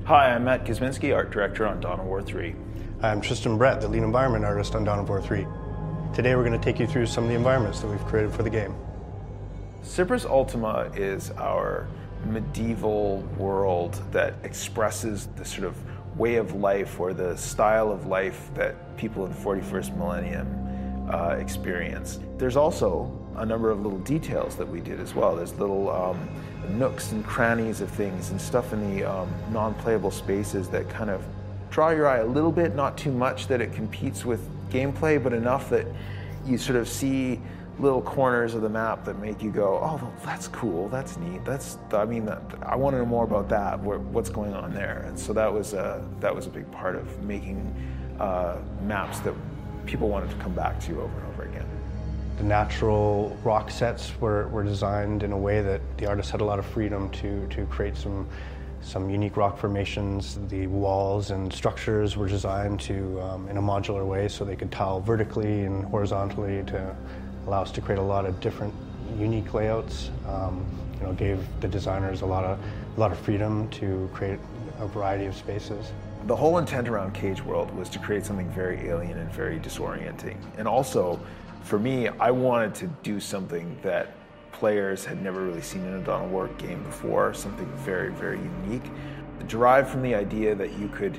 Hi, I'm Matt Kuzminski, Art Director on Dawn of War III. I'm Tristan Brett, the lead environment artist on Dawn of War III. Today we're going to take you through some of the environments that we've created for the game. Cyprus Ultima is our medieval world that expresses the sort of way of life or the style of life that people in the 41st millennium experience. There's also a number of little details that we did as well. There's little nooks and crannies of things and stuff in the non-playable spaces that kind of draw your eye a little bit, not too much that it competes with gameplay, but enough that you sort of see little corners of the map that make you go, oh, that's cool, that's neat, I want to know more about that, what's going on there. And so that was a big part of making maps that people wanted to come back to over and over again. The natural rock sets were designed in a way that the artists had a lot of freedom to create some unique rock formations. The walls and structures were designed to in a modular way so they could tile vertically and horizontally to allow us to create a lot of different unique layouts. Gave the designers a lot of freedom to create a variety of spaces. The whole intent around Cage World was to create something very alien and very disorienting. And also, for me, I wanted to do something that players had never really seen in a Dawn of War game before, something very, very unique. Derived from the idea that you could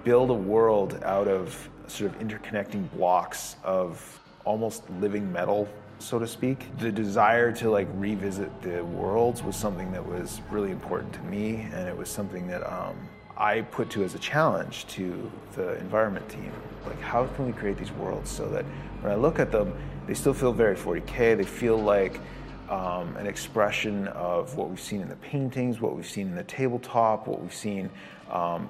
build a world out of sort of interconnecting blocks of almost living metal, so to speak. The desire to revisit the worlds was something that was really important to me, and it was something that I put to as a challenge to the environment team. How can we create these worlds so that when I look at them, they still feel very 40K, they feel like an expression of what we've seen in the paintings, what we've seen in the tabletop, what we've seen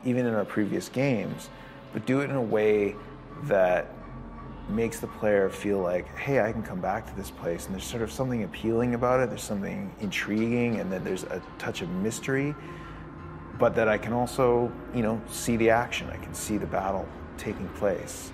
even in our previous games, but do it in a way that makes the player feel like, hey, I can come back to this place, and there's sort of something appealing about it, there's something intriguing, and then there's a touch of mystery, but that I can also, see the action, I can see the battle taking place.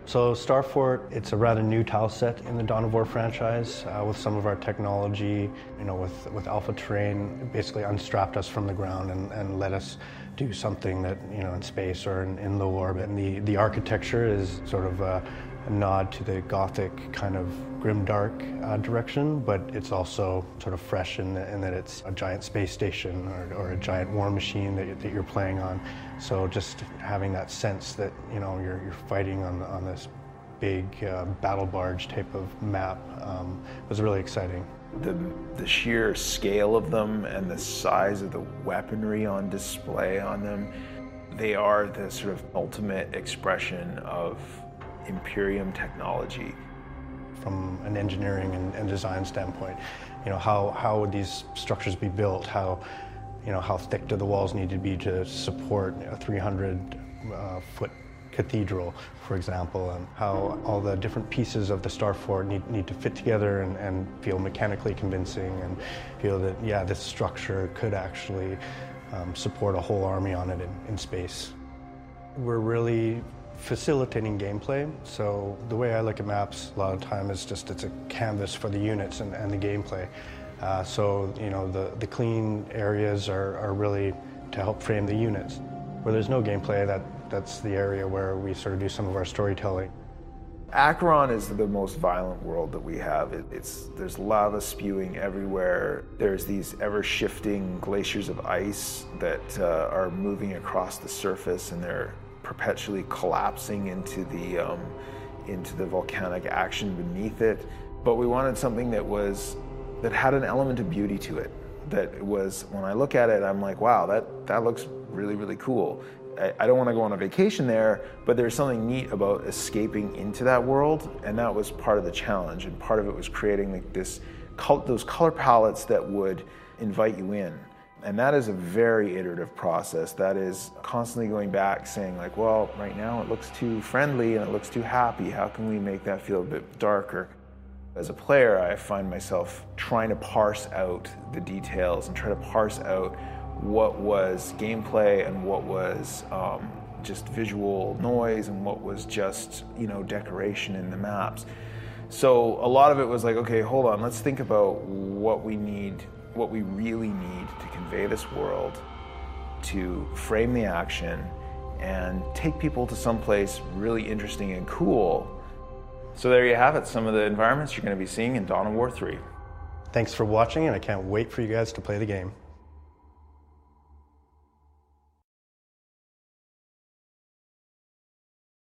So Starfort, it's a rather new tile set in the Dawn of War franchise. With some of our technology, with alpha terrain, basically unstrapped us from the ground and let us do something that, in space or in low orbit. And the architecture is sort of a nod to the Gothic kind of grimdark direction, but it's also sort of fresh in that it's a giant space station or a giant war machine that you're playing on. So just having that sense that you're fighting on this big battle barge type of map was really exciting. The sheer scale of them and the size of the weaponry on display on them, they are the sort of ultimate expression of Imperium technology. From an engineering and design standpoint, how would these structures be built? How thick do the walls need to be to support a 300-foot cathedral, for example, and how all the different pieces of the Starfort need to fit together and feel mechanically convincing and feel that, yeah, this structure could actually support a whole army on it in space. We're really facilitating gameplay. So the way I look at maps a lot of the time is just it's a canvas for the units and the gameplay. So the clean areas are really to help frame the units. Where there's no gameplay, that's the area where we sort of do some of our storytelling. Acheron is the most violent world that we have. There's lava spewing everywhere. There's these ever-shifting glaciers of ice that are moving across the surface, and they're perpetually collapsing into the volcanic action beneath it. But we wanted something that had an element of beauty to it. That was, when I look at it, I'm like, wow, that looks really, really cool. I don't want to go on a vacation there, but there's something neat about escaping into that world, and that was part of the challenge. And part of it was creating those color palettes that would invite you in. And that is a very iterative process. That is constantly going back saying well, right now it looks too friendly and it looks too happy. How can we make that feel a bit darker? As a player, I find myself trying to parse out the details and try to parse out what was gameplay and what was just visual noise and what was just, decoration in the maps. So a lot of it was okay, hold on, let's think about what we really need to convey this world to frame the action and take people to someplace really interesting and cool. So there you have it, some of the environments you're going to be seeing in Dawn of War 3. Thanks for watching, and I can't wait for you guys to play the game.